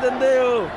Tandeo.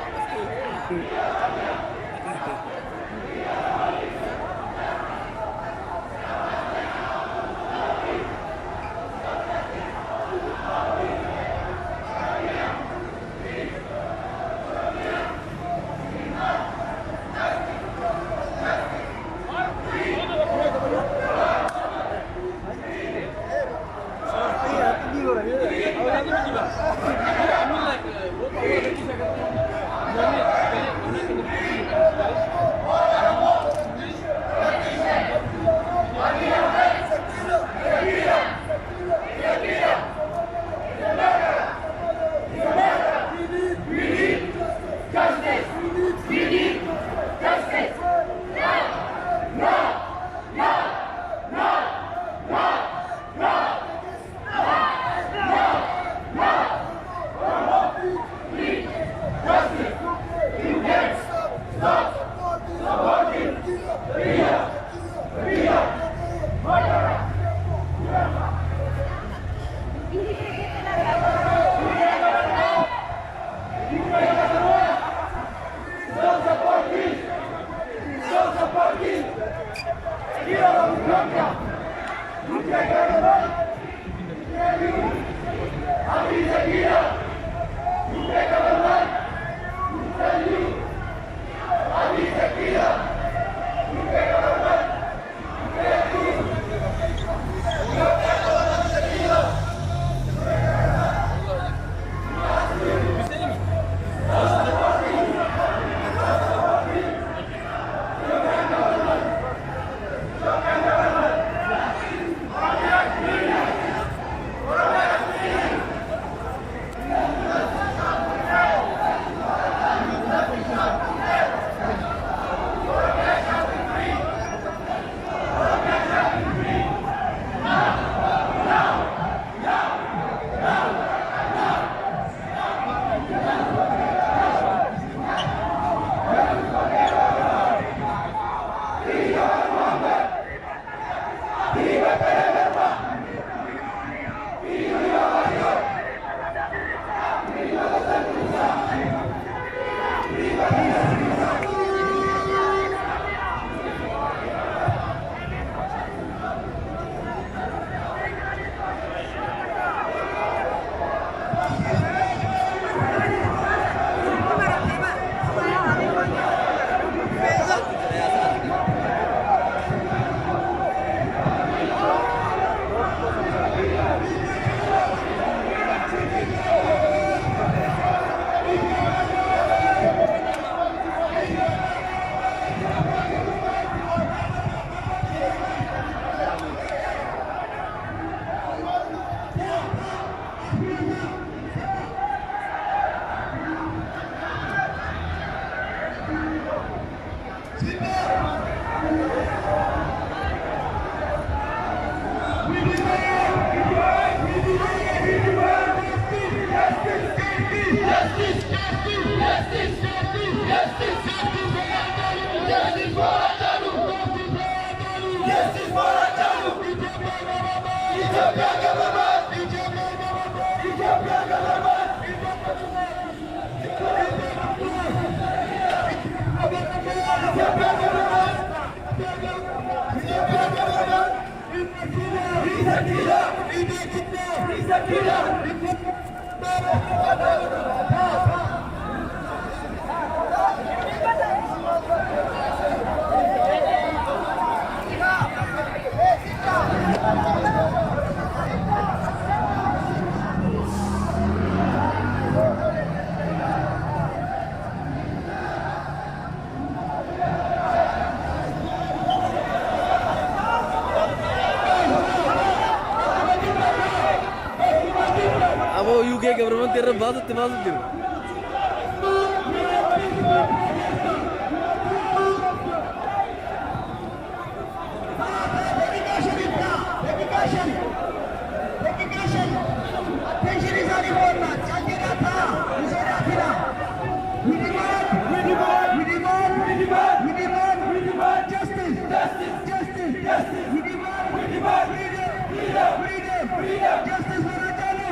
UK government तेरा बात दिल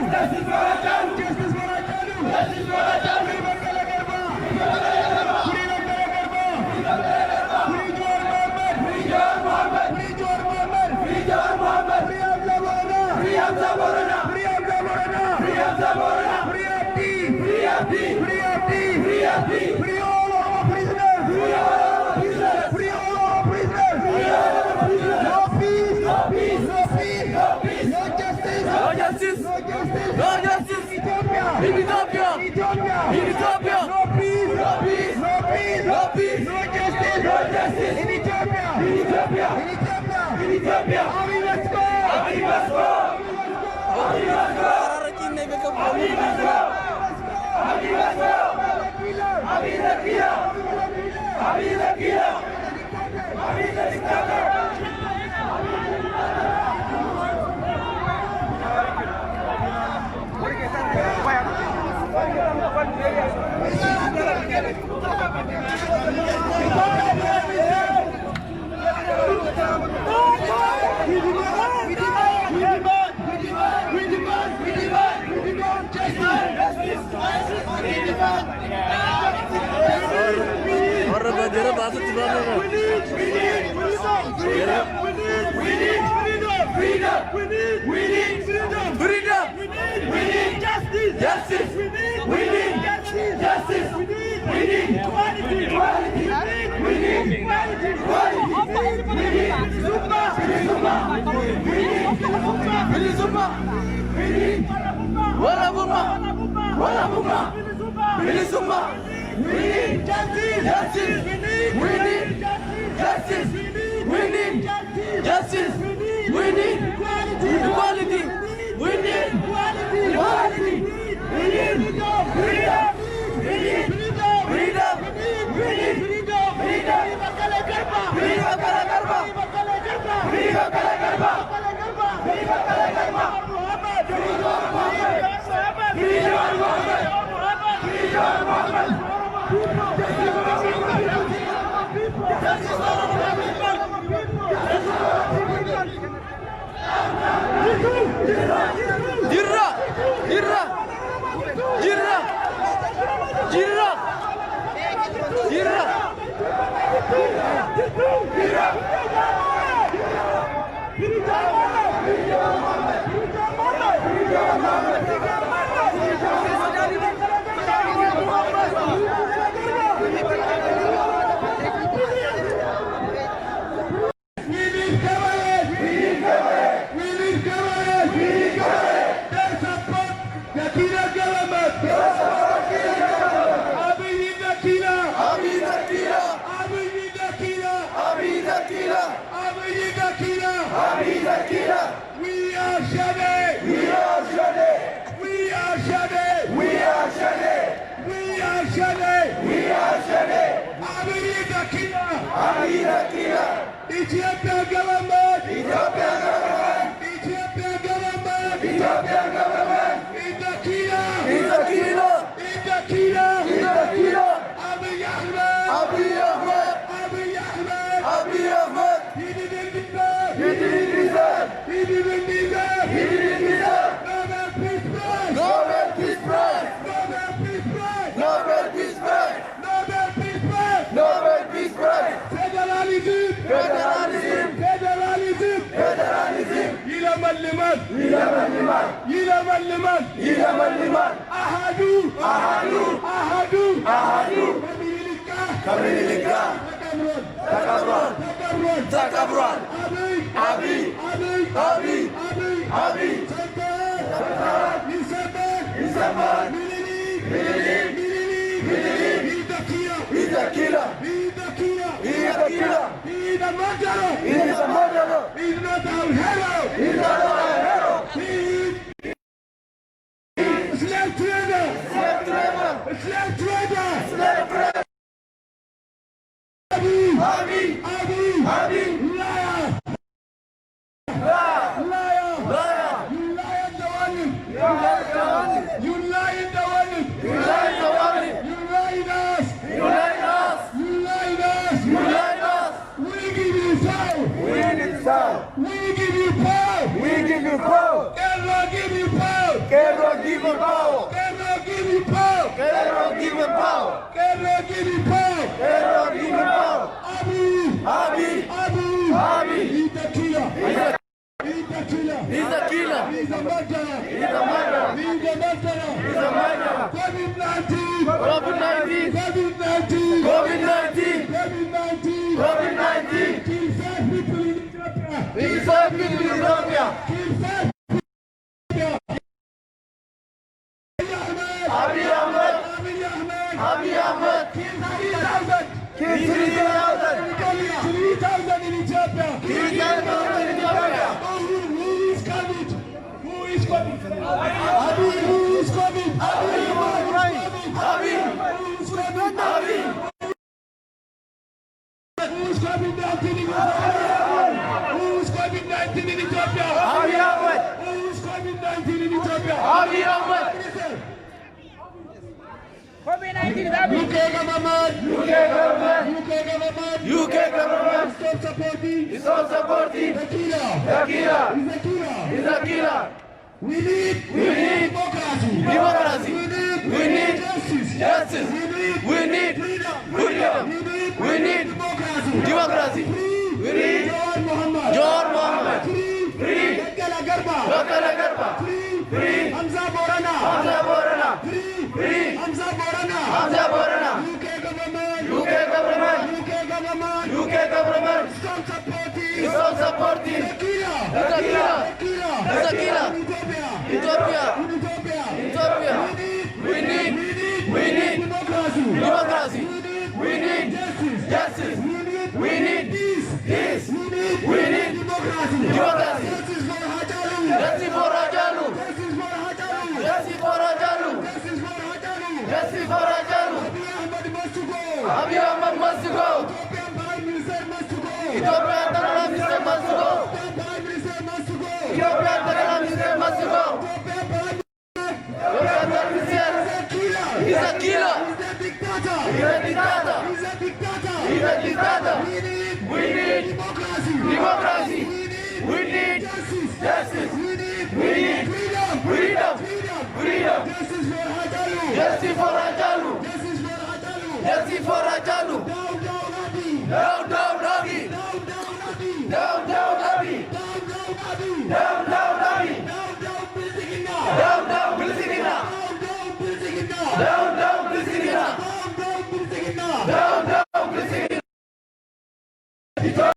Justice for Hachalu! Justice for Hachalu! Justice for Hachalu! No justice. In Ethiopia. In Ethiopia. No peace. No peace. No peace. No peace. No justice. No justice. In Ethiopia. In Ethiopia. In Ethiopia. In Ethiopia. Abiy must go. Abiy must go. Abiy must go. Abiy must go. Abiy must go. Abiy the killer. Abiy the killer. Abiy the dictator. Justice! We need justice! We need equality! We need equality! Wala Buma! We need justice! We need justice! We need justice! We need equality! We need equality! We need freedom! We need freedom! We need freedom! Viva Kalagarba! Viva Kalagarba! Viva Kalagarba! Jirra! Jirra! Jirra! Jirra! Jirra! We are Shade! We are Shade! We are Shade! We are Shade! We are Shade! We are Shade! Abiy the killer! Abiy the killer! Ethiopia government! Ethiopia government! Ethiopia government! Ethiopia government! Is the killer! Is the killer! Is the killer! Is the killer! Abiy Ahmed! Abiy Ahmed! Abiy Ahmed! Abiy Ahmed! He didn't deserve! He didn't deserve! He didn't deserve! He didn't deserve! Nobel Peace Prize! Nobel Peace Prize! Nobel Peace Prize! Nobel Peace Prize! Nobel Peace Prize! Nobel Peace Prize! Federalism! Federalism! Federalism! Federalism! ይለመልማል! ይለመልማል! ይለመልማል! ይለመልማል! አሃዱ! አሃዱ! አሃዱ! አሃዱ! ከምኒልክ ጋር ተቀብሯል! ተቀብሯል! ተቀብሯል! አብይ! አብይ! አብይ! አብይ! አብይ! ይሰበር! ይሰበር! ምኒልክ! ምኒልክ! ምኒልክ! He's the killer! He's the killer! He's the killer! He's the killer! He's the murderer! He's the murderer! He's not our hero! He's not our hero! He's slave trader! Slave trader! Slave trader! Slave trader! Abiy! Abiy! Abiy! Liar! Liar! Liar! You lie in the warning! You lie in the warning! You lie in the warning! You lie in the warning! You lie in us! You lie in us! You lie in us! You lie in us! We give you power! We give you power! We give you power! We give you power! Cannot give you power! Cannot give you power! Cannot give you power! Cannot give you power! Cannot give you power! Cannot give you power! Abiy! Abiy! Abiy! Abiy! He's the killer! He's the killer! He's the killer! He's a murderer! He's a murderer! He's a murderer! He's a murderer! COVID-19! COVID-19! COVID-19! COVID-19! COVID-19! COVID-19! Kill 5 people in Ethiopia! Kill 5 people in Ethiopia! Kill 5 Abiy Ahmed. UK government. Stop supporting. The killer. We need democracy. We need justice. We need freedom. We need democracy. We need John Mohammed. Free. Bekele Garba. Free. Hamza Borana. Free. Hamza Borana. UK government. Stop supporting. The killer. Ethiopia. We need democracy. We need justice. We need peace. We need democracy. Justice for Hajalu. Abiy Ahmed must go. Ethiopian Prime Minister must go. Ethiopian Prime Minister must go. Ethiopian Prime Minister is a killer. He's a dictator. We need democracy. We need justice. We need freedom. Justice for Hajalu. Down, Abiy.